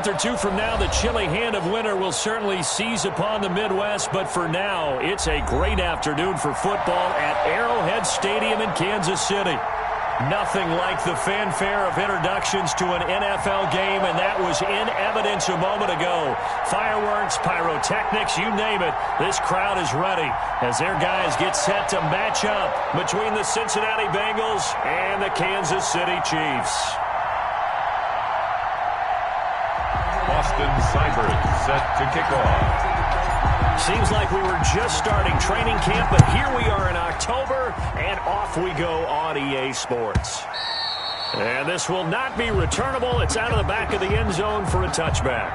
month or two from now, the chilly hand of winter will certainly seize upon the Midwest. But for now, it's a great afternoon for football at Arrowhead Stadium in Kansas City. Nothing like the fanfare of introductions to an NFL game, and that was in evidence a moment ago. Fireworks, pyrotechnics, you name it. This crowd is ready as their guys get set to match up between the Cincinnati Bengals and the Kansas City Chiefs. Boston Cybers set to kick off. Seems like we were just starting training camp, but here we are in October, and off we go on EA Sports. And this will not be returnable. It's out of the back of the end zone for a touchback.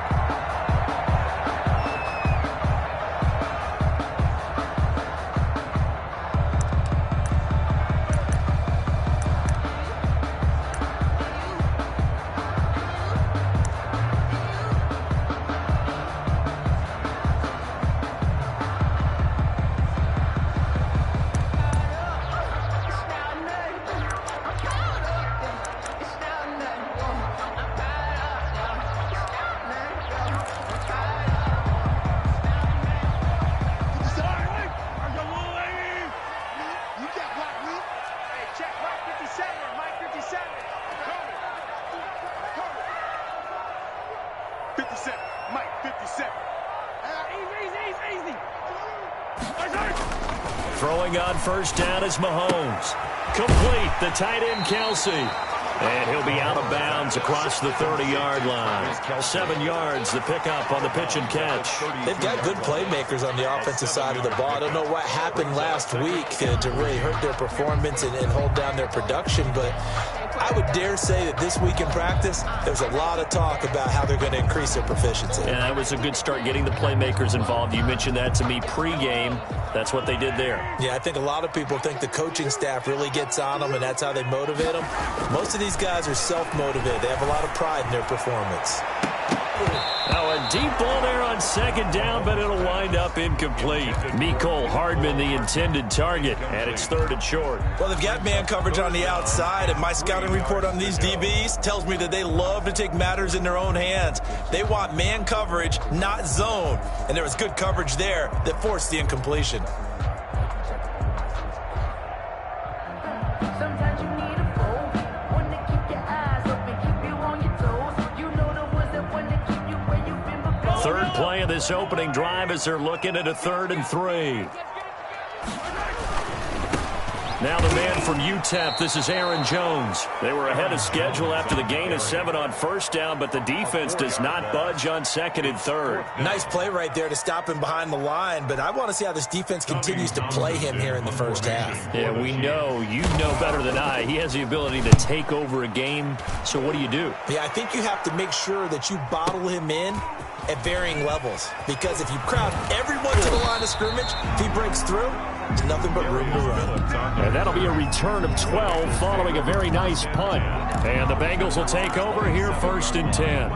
Throwing on first down is Mahomes. Complete, the tight end Kelsey. And he'll be out of bounds across the 30-yard line. 7 yards, the pickup on the pitch and catch. They've got good playmakers on the offensive side of the ball. I don't know what happened last week to really hurt their performance and hold down their production, but I would dare say that this week in practice, there's a lot of talk about how they're going to increase their proficiency. Yeah, that was a good start getting the playmakers involved. You mentioned that to me pregame. That's what they did there. Yeah, I think a lot of people think the coaching staff really gets on them, and that's how they motivate them. Most of these guys are self-motivated. They have a lot of pride in their performance. Now a deep ball there on second down, but it'll wind up incomplete. Mecole Hardman, the intended target, and it's 3rd and short. Well, they've got man coverage on the outside, and my scouting report on these DBs tells me that they love to take matters in their own hands. They want man coverage, not zone, and there was good coverage there that forced the incompletion. Third play of this opening drive as they're looking at a 3rd and 3. Now the man from UTEP, this is Aaron Jones. They were ahead of schedule after the gain of 7 on first down, but the defense does not budge on 2nd and 3rd. Nice play right there to stop him behind the line, but I want to see how this defense continues to play him here in the first half. Yeah, we know. You know better than I. He has the ability to take over a game, so what do? Yeah, I think you have to make sure that you bottle him in at varying levels, because if you crowd everyone to the line of scrimmage, if he breaks through, there's nothing but room to run. And that'll be a return of 12 following a very nice punt. And the Bengals will take over here 1st and 10.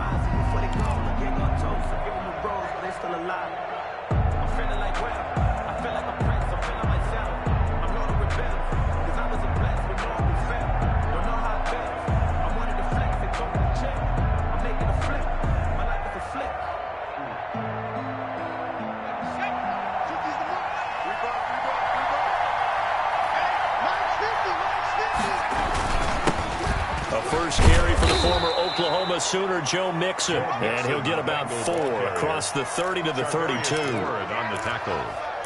First carry for the former Oklahoma Sooner, Joe Mixon. And he'll get about 4 across the 30 to the 32. On the tackle.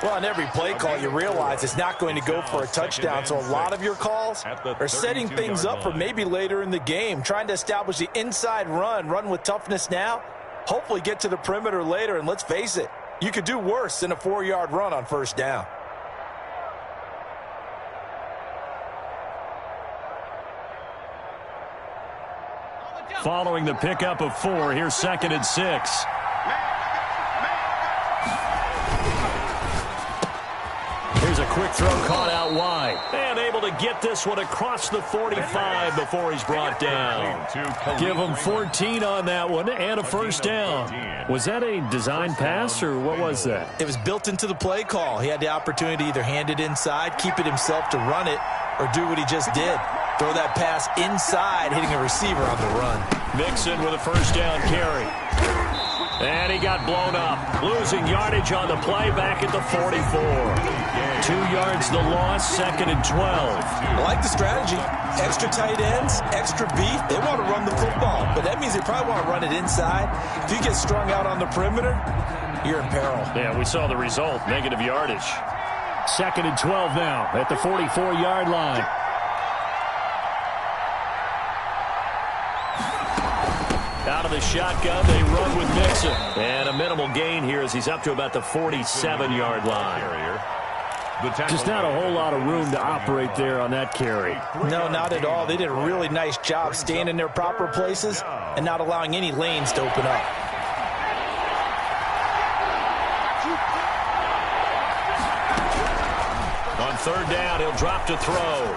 Well, on every play call, you realize it's not going to go for a touchdown. So a lot of your calls are setting things up for maybe later in the game, trying to establish the inside run with toughness now, hopefully get to the perimeter later. And let's face it, you could do worse than a 4-yard run on first down. Following the pickup of 4, here's 2nd and 6. Here's a quick throw caught out wide. And able to get this one across the 45 before he's brought down. Give him 14 on that one and a first down. Was that a design pass or what was that? It was built into the play call. He had the opportunity to either hand it inside, keep it himself to run it, or do what he just did. Throw that pass inside, hitting a receiver on the run. Mixon with a first down carry. And he got blown up. Losing yardage on the play back at the 44. 2 yards the loss, 2nd and 12. I like the strategy. Extra tight ends, extra beef. They want to run the football, but that means they probably want to run it inside. If you get strung out on the perimeter, you're in peril. Yeah, we saw the result, negative yardage. 2nd and 12 now at the 44-yard line. Out of the shotgun, they run with Mixon. And a minimal gain here as he's up to about the 47-yard line. Just not a whole lot of room to operate there on that carry. No, not at all. They did a really nice job staying in their proper places and not allowing any lanes to open up. On 3rd down, he'll drop to throw.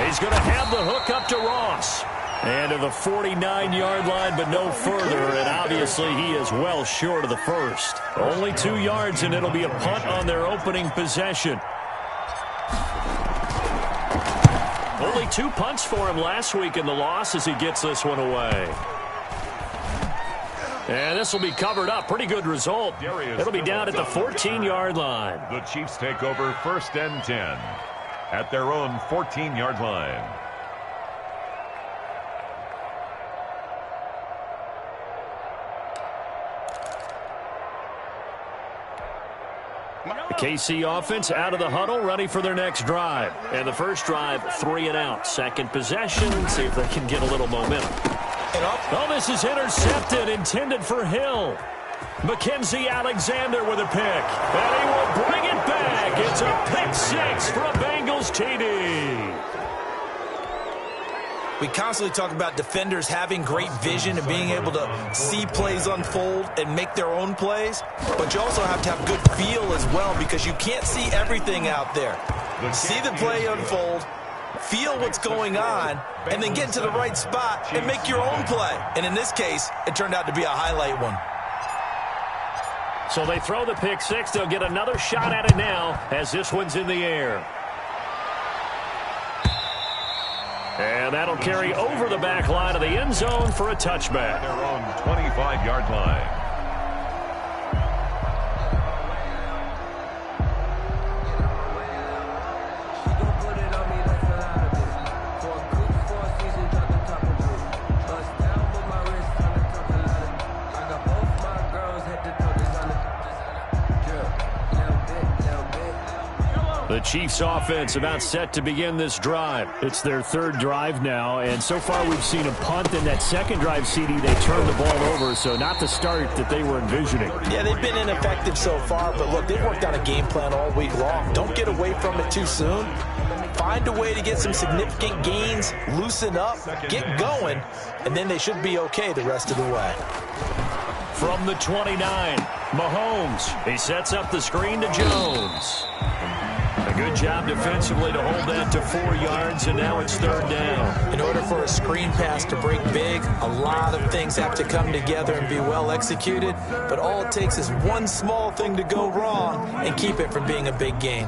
He's going to have the hook up to Ross. And to the 49-yard line, but no further. And obviously, he is well short of the first. Only 2 yards, and it'll be a punt on their opening possession. Only 2 punts for him last week in the loss as he gets this one away. And this will be covered up. Pretty good result. It'll be down at the 14-yard line. The Chiefs take over 1st and 10 at their own 14-yard line. The KC offense out of the huddle, ready for their next drive. And the first drive, 3 and out. Second possession, see if they can get a little momentum. Oh, this is intercepted, intended for Hill. Mackenzie Alexander with a pick. And he will bring it back. It's a pick 6 for a Bengals TD. We constantly talk about defenders having great vision and being able to see plays unfold and make their own plays. But you also have to have good feel as well because you can't see everything out there. See the play unfold, feel what's going on, and then get into the right spot and make your own play. And in this case, it turned out to be a highlight one. So they throw the pick 6. They'll get another shot at it now as this one's in the air. And that'll carry over the back line of the end zone for a touchback. Their own 25-yard line. The Chiefs offense about set to begin this drive. It's their 3rd drive now, and so far we've seen a punt. In that 2nd drive, CD, they turned the ball over, so not the start that they were envisioning. Yeah, they've been ineffective so far, but look, they've worked on a game plan all week long. Don't get away from it too soon. Find a way to get some significant gains, loosen up, get going, and then they should be okay the rest of the way. From the 29, Mahomes. He sets up the screen to Jones. A good job defensively to hold that to 4 yards, and now it's 3rd down. In order for a screen pass to break big, a lot of things have to come together and be well executed, but all it takes is one small thing to go wrong and keep it from being a big gain.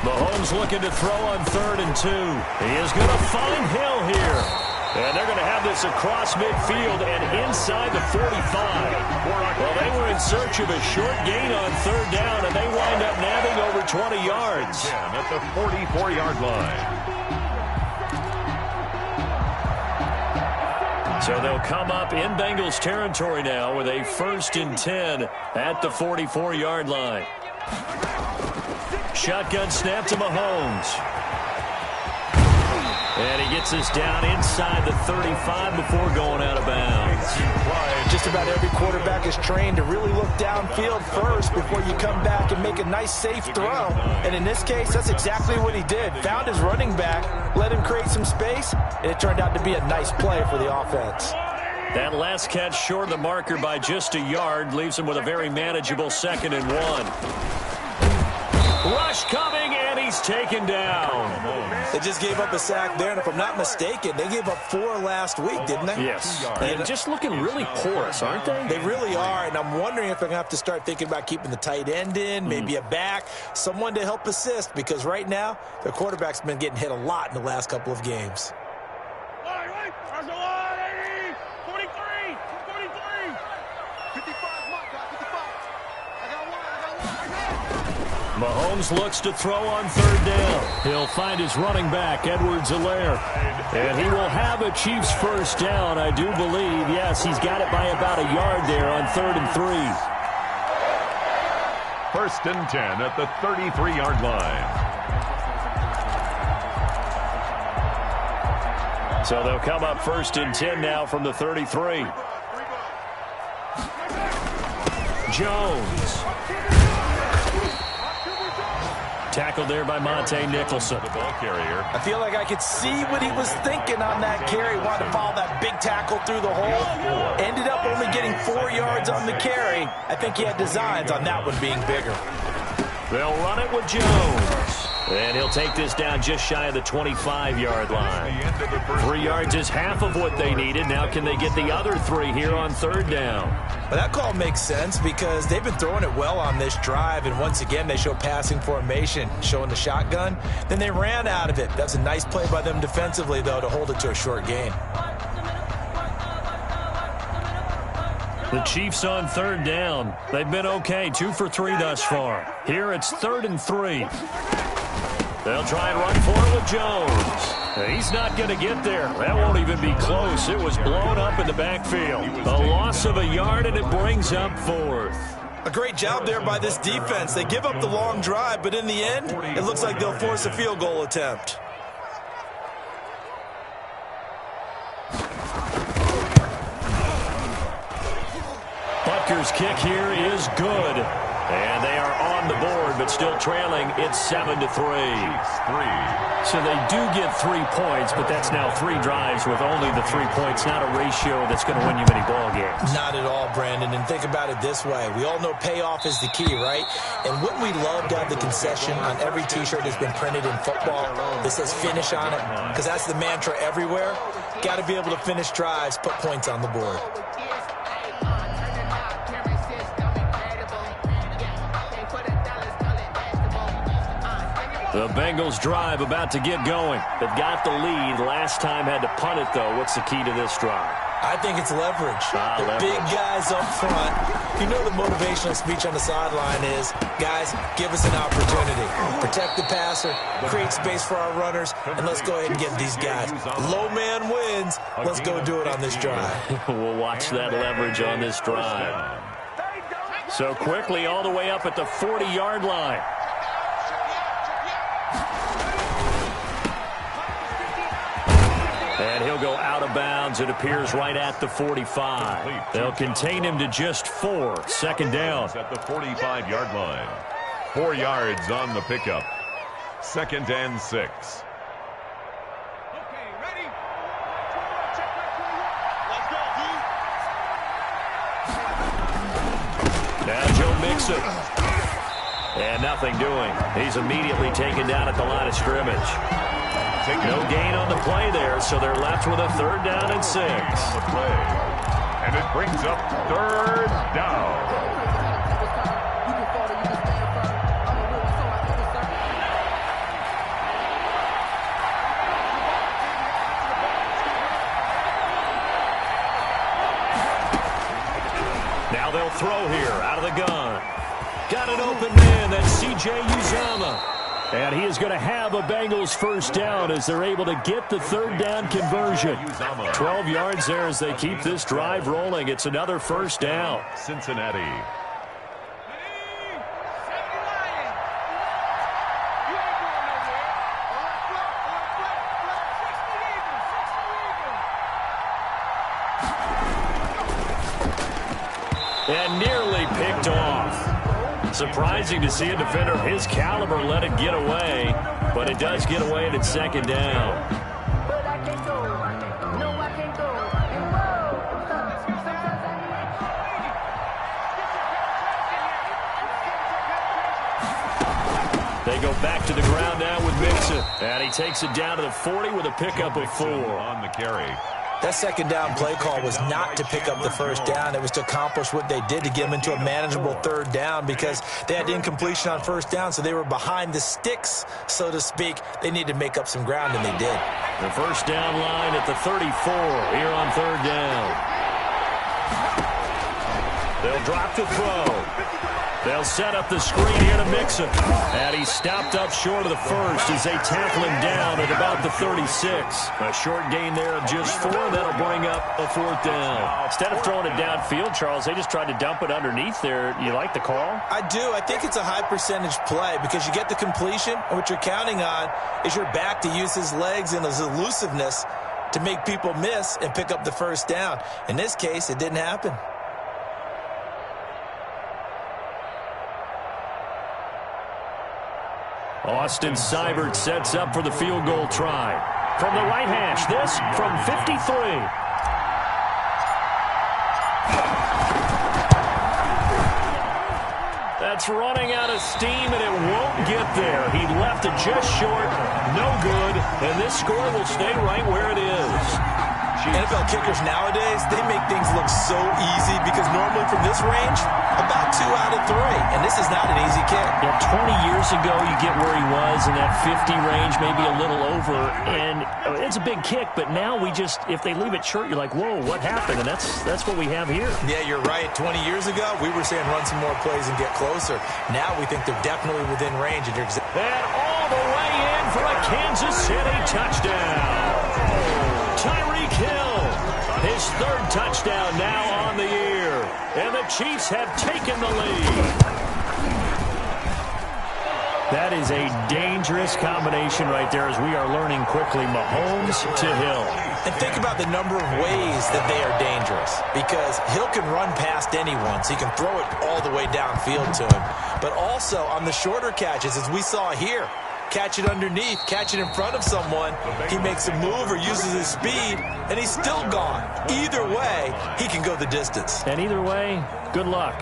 Mahomes looking to throw on 3rd and 2. He is going to find Hill here. And they're going to have this across midfield and inside the 45. Well, they were in search of a short gain on 3rd down, and they wind up nabbing over 20 yards. At the 44-yard line. So they'll come up in Bengals territory now with a 1st and 10 at the 44-yard line. Shotgun snap to Mahomes. And he gets us down inside the 35 before going out of bounds. Just about every quarterback is trained to really look downfield first before you come back and make a nice, safe throw. And in this case, that's exactly what he did. Found his running back, let him create some space, and it turned out to be a nice play for the offense. That last catch short of the marker by just a yard leaves him with a very manageable 2nd and 1. Rush coming, and he's taken down. They just gave up a sack there, and if I'm not mistaken, they gave up 4 last week, didn't they? Yes. And just looking really porous, aren't they? They really are, and I'm wondering if they're going to have to start thinking about keeping the tight end in, maybe a back, someone to help assist, because right now, their quarterback's been getting hit a lot in the last couple of games. Mahomes looks to throw on third down. He'll find his running back, Edwards-Helaire. And he will have a Chiefs first down, I do believe. Yes, he's got it by about a yard there on 3rd and 3. 1st and 10 at the 33-yard line. So they'll come up 1st and 10 now from the 33. Jones. Tackled there by Monte Nicholson. The ball carrier. I feel like I could see what he was thinking on that carry. Wanted to follow that big tackle through the hole. Ended up only getting 4 yards on the carry. I think he had designs on that one being bigger. They'll run it with Jones. And he'll take this down just shy of the 25-yard line. 3 yards is half of what they needed. Now can they get the other 3 here on 3rd down? But that call makes sense because they've been throwing it well on this drive, and once again they show passing formation, showing the shotgun. Then they ran out of it. That's a nice play by them defensively, though, to hold it to a short gain. The Chiefs on 3rd down. They've been okay, 2 for 3 thus far. Here it's 3rd and 3. They'll try and run for it with Jones. He's not going to get there. That won't even be close. It was blown up in the backfield. A loss of a yard, and it brings up 4th. A great job there by this defense. They give up the long drive, but in the end, it looks like they'll force a field goal attempt. Butker's kick here is good. And they are on the board, but still trailing. It's 7-3. So they do get 3 points, but that's now 3 drives with only the 3 points. Not a ratio that's going to win you many ball games. Not at all, Brandon. And think about it this way. We all know payoff is the key, right? And wouldn't we love to have the concession on every T-shirt that's been printed in football that says finish on it? Because that's the mantra everywhere. Got to be able to finish drives, put points on the board. The Bengals drive about to get going. They've got the lead. Last time had to punt it, though. What's the key to this drive? I think it's leverage. The big guys up front. You know the motivational speech on the sideline is, guys, give us an opportunity. Protect the passer, create space for our runners, and let's go ahead and get these guys. Low man wins. Let's go do it on this drive. We'll watch that leverage on this drive. So quickly all the way up at the 40-yard line. And he'll go out of bounds, it appears, right at the 45. They'll contain him to just 4. 2nd down. At the 45-yard line. 4 yards on the pickup. 2nd and 6. Okay, ready? Let's go, Now Joe Mixon. And nothing doing. He's immediately taken down at the line of scrimmage. No gain on the play there, so they're left with a 3rd down and 6. And it brings up 3rd down. Now they'll throw here out of the gun. Got an open man. That's C.J. Uzomah. And he is going to have a Bengals first down as they're able to get the 3rd down conversion. 12 yards there as they keep this drive rolling. It's another first down. Cincinnati. And nearly picked off. Surprising to see a defender of his caliber let it get away, but it does get away and it's 2nd down. They go back to the ground now with Mixon, and he takes it down to the 40 with a pickup of 4. On the carry. That 2nd down play call was not to pick up the first down. It was to accomplish what they did to get them into a manageable 3rd down because they had incompletion on first down, so they were behind the sticks, so to speak. They needed to make up some ground, and they did. The first down line at the 34 here on 3rd down. They'll drop to throw. They'll set up the screen here to Mixon. And he's stopped up short of the first as they tackle him down at about the 36. A short gain there of just 4. That'll bring up a 4th down. Instead of throwing it downfield, Charles, they just tried to dump it underneath there. You like the call? I do. I think it's a high percentage play because you get the completion, and what you're counting on is your back to use his legs and his elusiveness to make people miss and pick up the first down. In this case, it didn't happen. Austin Seibert sets up for the field goal try. From the right hash, this from 53. That's running out of steam, and it won't get there. He left it just short, no good, and this score will stay right where it is. NFL kickers nowadays, they make things look so easy because normally from this range, about 2 out of 3, and this is not an easy kick. Yeah, 20 years ago, you get where he was in that 50 range, maybe a little over, and it's a big kick, but now we just, if they leave it short, you're like, whoa, what happened? And that's what we have here. Yeah, you're right. 20 years ago, we were saying run some more plays and get closer. Now we think they're definitely within range. And all the way in for a Kansas City touchdown. Tyreek Hill, his 3rd touchdown now on the year. And the Chiefs have taken the lead. That is a dangerous combination right there as we are learning quickly. Mahomes to Hill. And think about the number of ways that they are dangerous because Hill can run past anyone, so he can throw it all the way downfield to him. But also on the shorter catches, as we saw here, catch it underneath, catch it in front of someone, he makes a move or uses his speed, and he's still gone. Either way, he can go the distance. And either way, good luck.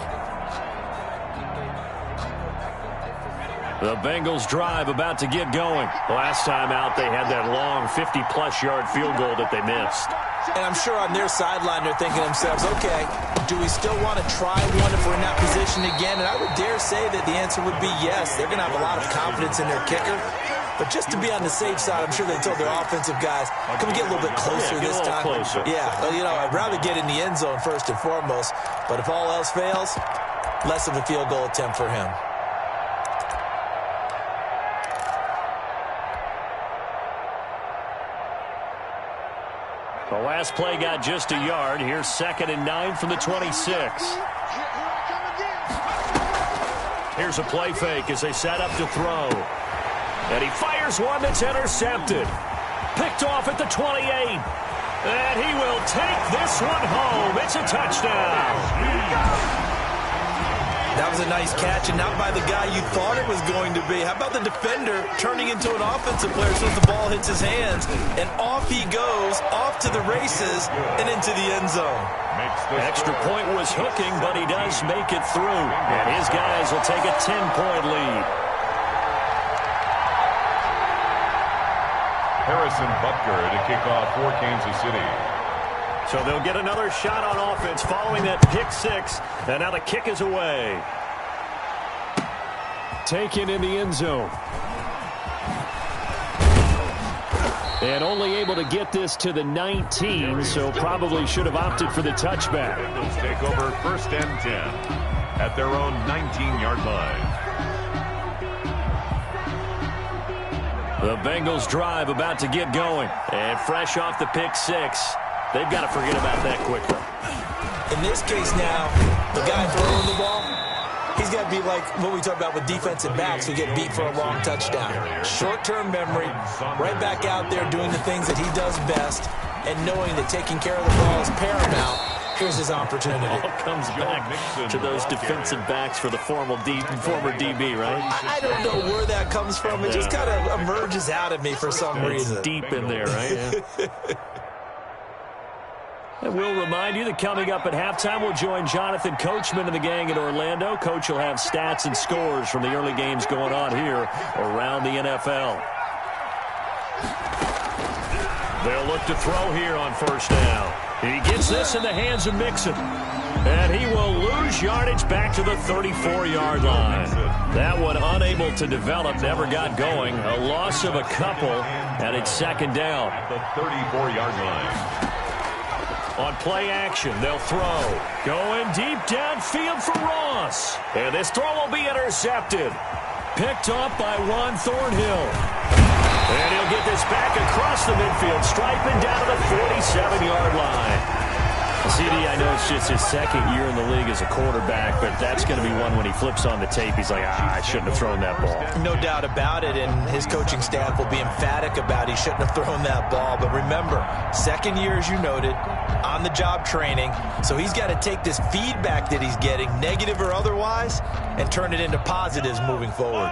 The Bengals drive about to get going. Last time out, they had that long 50-plus yard field goal that they missed. And I'm sure on their sideline, they're thinking to themselves, okay, do we still want to try one if we're in that position again? And I would dare say that the answer would be yes. They're going to have a lot of confidence in their kicker. But just to be on the safe side, I'm sure they told their offensive guys, can we get a little bit closer this time? Closer. Yeah, well, you know, I'd rather get in the end zone first and foremost. But if all else fails, less of a field goal attempt for him. The last play got just a yard. Here's 2nd and 9 from the 26. Here's a play fake as they set up to throw. And he fires one that's intercepted. Picked off at the 28. And he will take this one home. It's a touchdown. That was a nice catch, and not by the guy you thought it was going to be. How about the defender turning into an offensive player as soon as the ball hits his hands, and off he goes, off to the races, and into the end zone. Extra point was hooking, but he does make it through, and his guys will take a 10-point lead. Harrison Butker to kick off for Kansas City. So they'll get another shot on offense following that pick 6. And now the kick is away. Taken in the end zone. And only able to get this to the 19, so probably should have opted for the touchback. Bengals take over 1st and 10 at their own 19-yard line. The Bengals drive about to get going. And fresh off the pick 6. They've got to forget about that quickly. In this case now, the guy throwing the ball, he's got to be like what we talk about with defensive backs who get beat for a long touchdown. Short-term memory, right back out there doing the things that he does best, and knowing that taking care of the ball is paramount. Here's his opportunity. It all comes back to those defensive backs for the former DB, right? I don't know where that comes from. It just kind of emerges out of me for some reason. It's deep in there, right? Yeah. And we'll remind you that coming up at halftime, we'll join Jonathan Coachman and the gang in Orlando. Coach will have stats and scores from the early games going on here around the NFL. They'll look to throw here on 1st down. He gets this in the hands of Mixon. And he will lose yardage back to the 34-yard line. That one unable to develop, never got going. A loss of a couple, and it's 2nd down. At the 34-yard line. On play action, they'll throw. Going deep downfield for Ross. And this throw will be intercepted. Picked off by Juan Thornhill. And he'll get this back across the midfield, striping down to the 47-yard line. CD, I know it's just his second year in the league as a quarterback, but that's going to be one when he flips on the tape. He's like, I shouldn't have thrown that ball. No doubt about it, and his coaching staff will be emphatic about he shouldn't have thrown that ball. But remember, second year, as you noted, on-the-job training, so he's got to take this feedback that he's getting, negative or otherwise, and turn it into positives moving forward.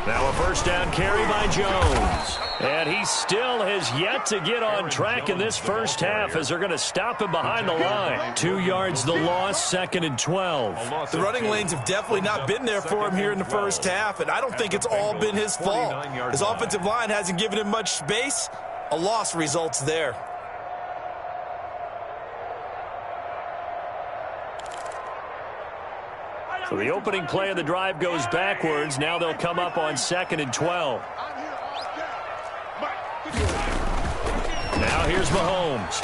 Now a first down carry by Jones. And he still has yet to get on track in this first half as they're going to stop him behind the line. 2 yards the loss, 2nd and 12. The running lanes have definitely not been there for him here in the first half, and I don't think it's all been his fault. His offensive line hasn't given him much space. A loss results there. So the opening play of the drive goes backwards. Now they'll come up on 2nd and 12. Now here's Mahomes.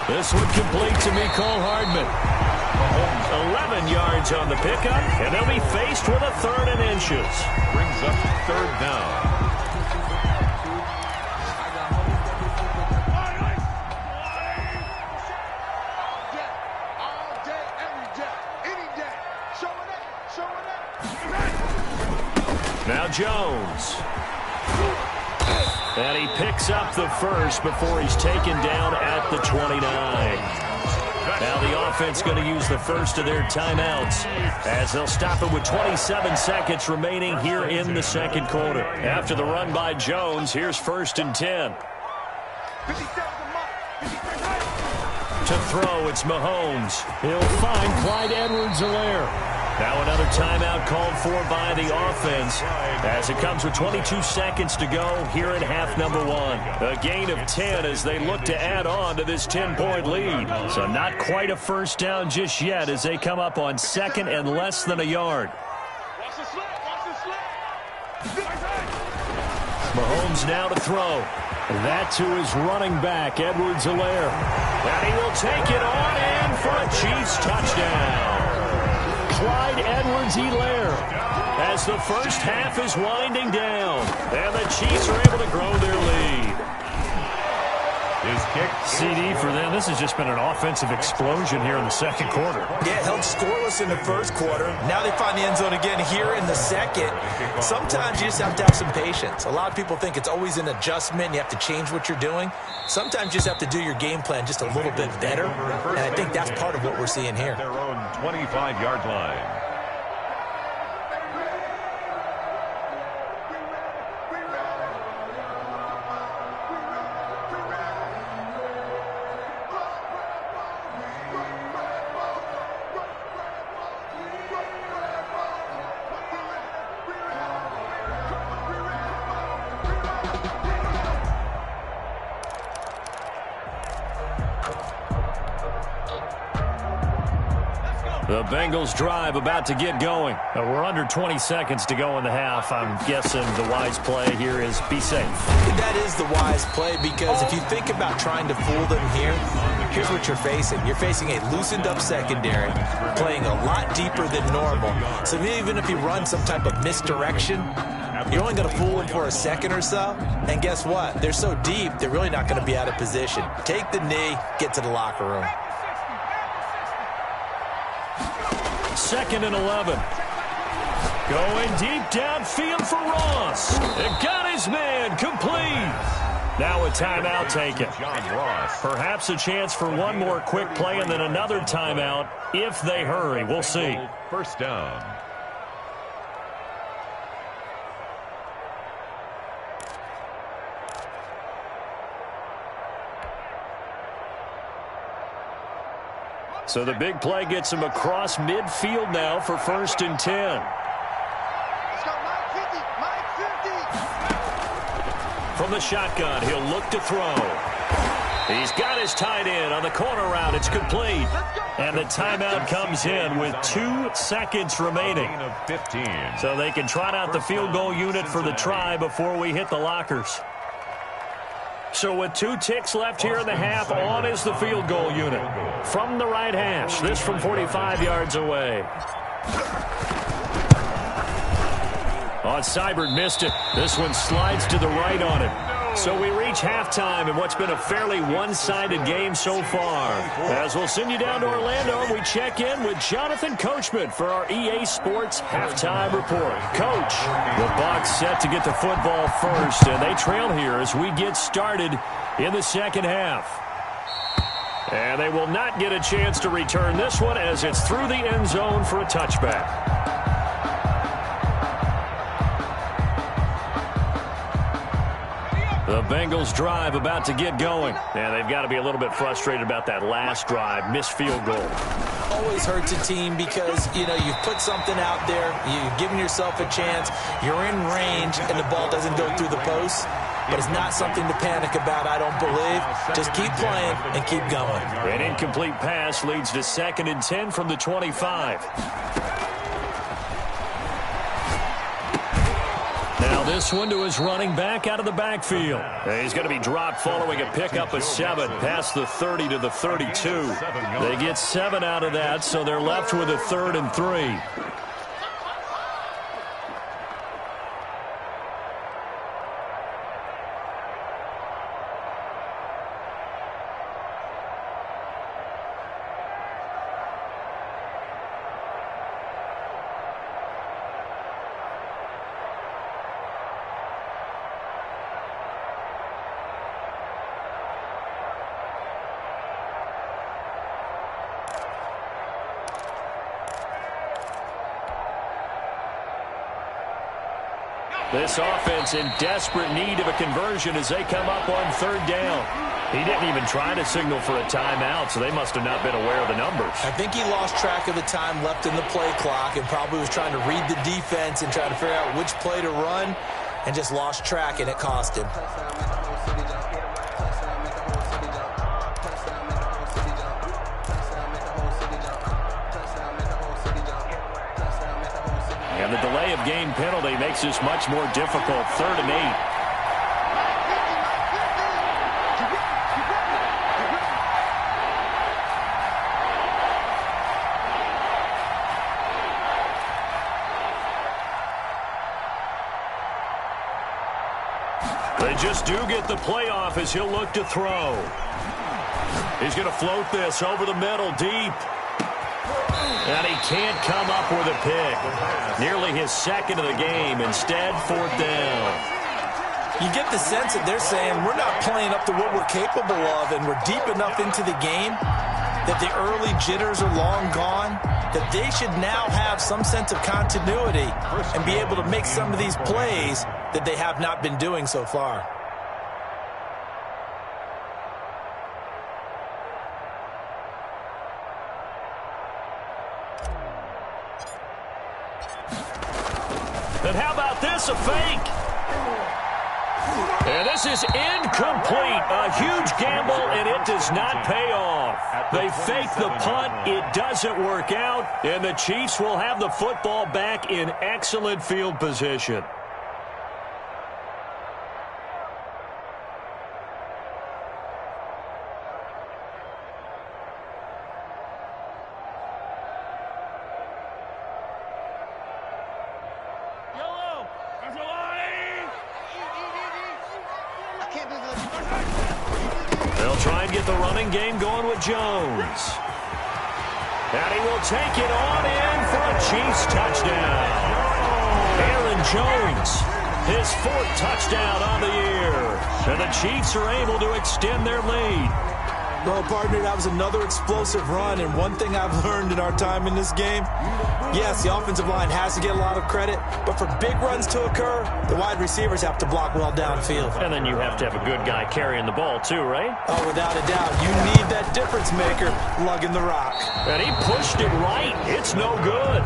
This one complete to Mecole Hardman. Mahomes 11 yards on the pickup, and they'll be faced with a 3rd and inches. Brings up 3rd down. Now Jones. And he picks up the first before he's taken down at the 29. Now the offense going to use the first of their timeouts as they'll stop it with 27 seconds remaining here in the second quarter. After the run by Jones, here's 1st and 10. To throw, it's Mahomes. He'll find Clyde Edwards-Helaire. Now another timeout called for by the offense as it comes with 22 seconds to go here in half number 1. A gain of 10 as they look to add on to this 10-point lead. So not quite a first down just yet as they come up on 2nd and less than a yard. Mahomes now to throw. That to his running back, Edwards-Helaire. And he will take it on in for a Chiefs touchdown. Clyde Edwards-Helaire as the first half is winding down. And the Chiefs are able to grow their lead. His kick. CD for them. This has just been an offensive explosion here in the second quarter. Yeah, held scoreless in the first quarter. Now they find the end zone again here in the second. Sometimes you just have to have some patience. A lot of people think it's always an adjustment. You have to change what you're doing. Sometimes you just have to do your game plan just a little bit better. And I think that's part of what we're seeing here. Their own 25-yard line. The Bengals drive about to get going. We're under 20 seconds to go in the half. I'm guessing the wise play here is be safe. That is the wise play because if you think about trying to fool them here, here's what you're facing. You're facing a loosened up secondary, playing a lot deeper than normal. So even if you run some type of misdirection, you're only going to fool them for a second or so. And guess what? They're so deep, they're really not going to be out of position. Take the knee, get to the locker room. 2nd and 11. Going deep downfield for Ross. It got his man complete. Now a timeout taken. Perhaps a chance for one more quick play and then another timeout if they hurry. We'll see. First down. So the big play gets him across midfield now for 1st and 10. Let's go, Mike 50. From the shotgun, he'll look to throw. He's got his tight end on the corner route. It's complete. And the timeout comes in with 2 seconds remaining. So they can trot out the field goal unit for the try before we hit the lockers. So with 2 ticks left here in the half, on is the field goal unit. From the right hash, this from 45 yards away. Oh, Seibert missed it. This one slides to the right on it. So we reach halftime in what's been a fairly one-sided game so far. As we'll send you down to Orlando, and we check in with Jonathan Coachman for our EA Sports Halftime Report. Coach, the Bucs set to get the football first, and they trail here as we get started in the second half. And they will not get a chance to return this one as it's through the end zone for a touchback. The Bengals drive about to get going. And they've got to be a little bit frustrated about that last drive, missed field goal. Always hurts a team because, you've put something out there, you've given yourself a chance, you're in range, and the ball doesn't go through the post. But it's not something to panic about, I don't believe. Just keep playing and keep going. An incomplete pass leads to 2nd and 10 from the 25. Now this one to his running back out of the backfield. He's going to be dropped following a pickup of 7 past the 30 to the 32. They get 7 out of that, so they're left with a 3rd and 3. This offense in desperate need of a conversion as they come up on 3rd down. He didn't even try to signal for a timeout, so they must have not been aware of the numbers. I think he lost track of the time left in the play clock and probably was trying to read the defense and try to figure out which play to run and just lost track, and it cost him. And the delay of game penalty makes this much more difficult. 3rd and 8. They just do get the playoff as he'll look to throw. He's going to float this over the middle deep. And he can't come up with a pick. Nearly his 2nd of the game. Instead, 4th down. You get the sense that they're saying we're not playing up to what we're capable of, and we're deep enough into the game that the early jitters are long gone, that they should now have some sense of continuity and be able to make some of these plays that they have not been doing so far. And how about this, a fake? And this is incomplete. A huge gamble, and it does not pay off. They fake the punt. It doesn't work out, and the Chiefs will have the football back in excellent field position. They'll try and get the running game going with Jones. And he will take it on in for a Chiefs touchdown. Aaron Jones, his 4th touchdown on the year. And the Chiefs are able to extend their lead. Well, partner, that was another explosive run, and one thing I've learned in our time in this game, yes, the offensive line has to get a lot of credit, but for big runs to occur, the wide receivers have to block well downfield. And then you have to have a good guy carrying the ball too, right? Oh, without a doubt. You need that difference maker lugging the rock. And he pushed it right. It's no good.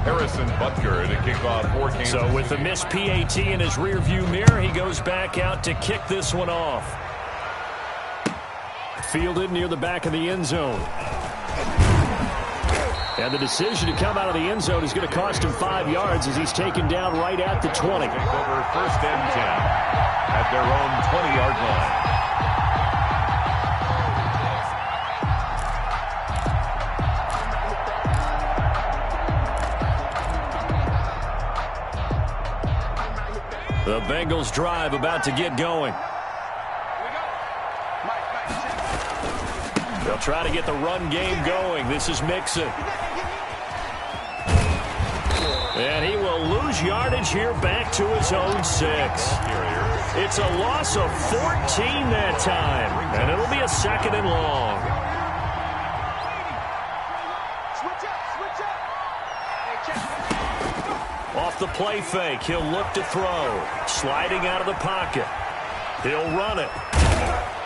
Harrison Butker to kick off for Kansas. So with the missed PAT in his rearview mirror, he goes back out to kick this one off. Fielded near the back of the end zone. And the decision to come out of the end zone is going to cost him 5 yards as he's taken down right at the 20. Take over first and 10 at their own 20-yard line. The Bengals drive about to get going. They'll try to get the run game going. This is Mixon. And he will lose yardage here back to his own 6. It's a loss of 14 that time. And it'll be a 2nd and long. Off the play fake, he'll look to throw. Sliding out of the pocket. He'll run it.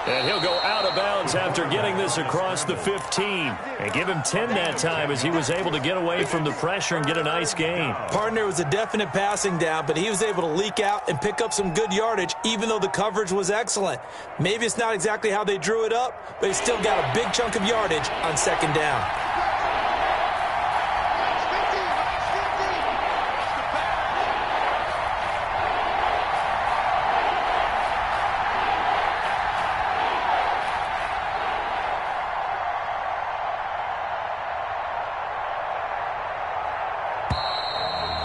And he'll go out of bounds after getting this across the 15. And give him 10 that time as he was able to get away from the pressure and get a nice gain. Partner, was a definite passing down, but he was able to leak out and pick up some good yardage, even though the coverage was excellent. Maybe it's not exactly how they drew it up, but he still got a big chunk of yardage on 2nd down.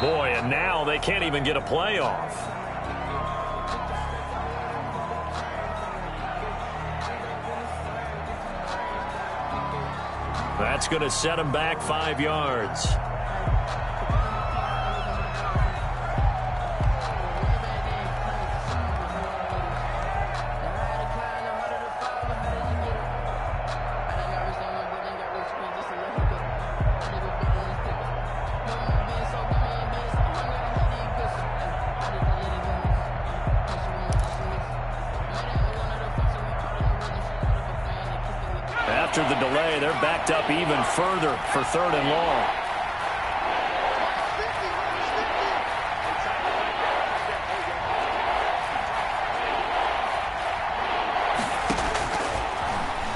Boy, and now they can't even get a playoff. That's going to set him back 5 yards. After the delay, they're backed up even further for 3rd and long.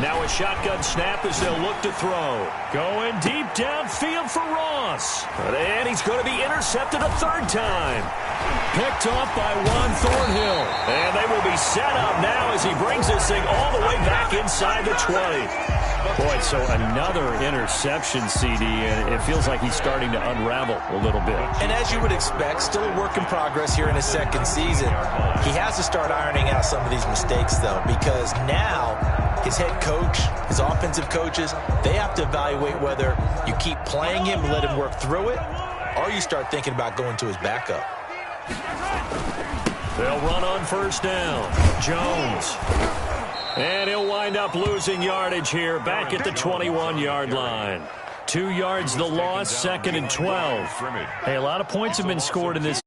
Now a shotgun snap as they'll look to throw. Going deep downfield for Ross. And he's going to be intercepted a 3rd time. Picked off by Juan Thornhill. And they will be set up now as he brings this thing all the way back inside the 20. Boy, so another interception, CD, and it feels like he's starting to unravel a little bit. And as you would expect, still a work in progress here in his 2nd season. He has to start ironing out some of these mistakes, though, because now his head coach, his offensive coaches, they have to evaluate whether you keep playing him and let him work through it, or you start thinking about going to his backup. They'll run on 1st down. Jones. And he'll wind up losing yardage here back at the 21-yard line. 2 yards the loss, 2nd and 12. Hey, a lot of points have been scored in this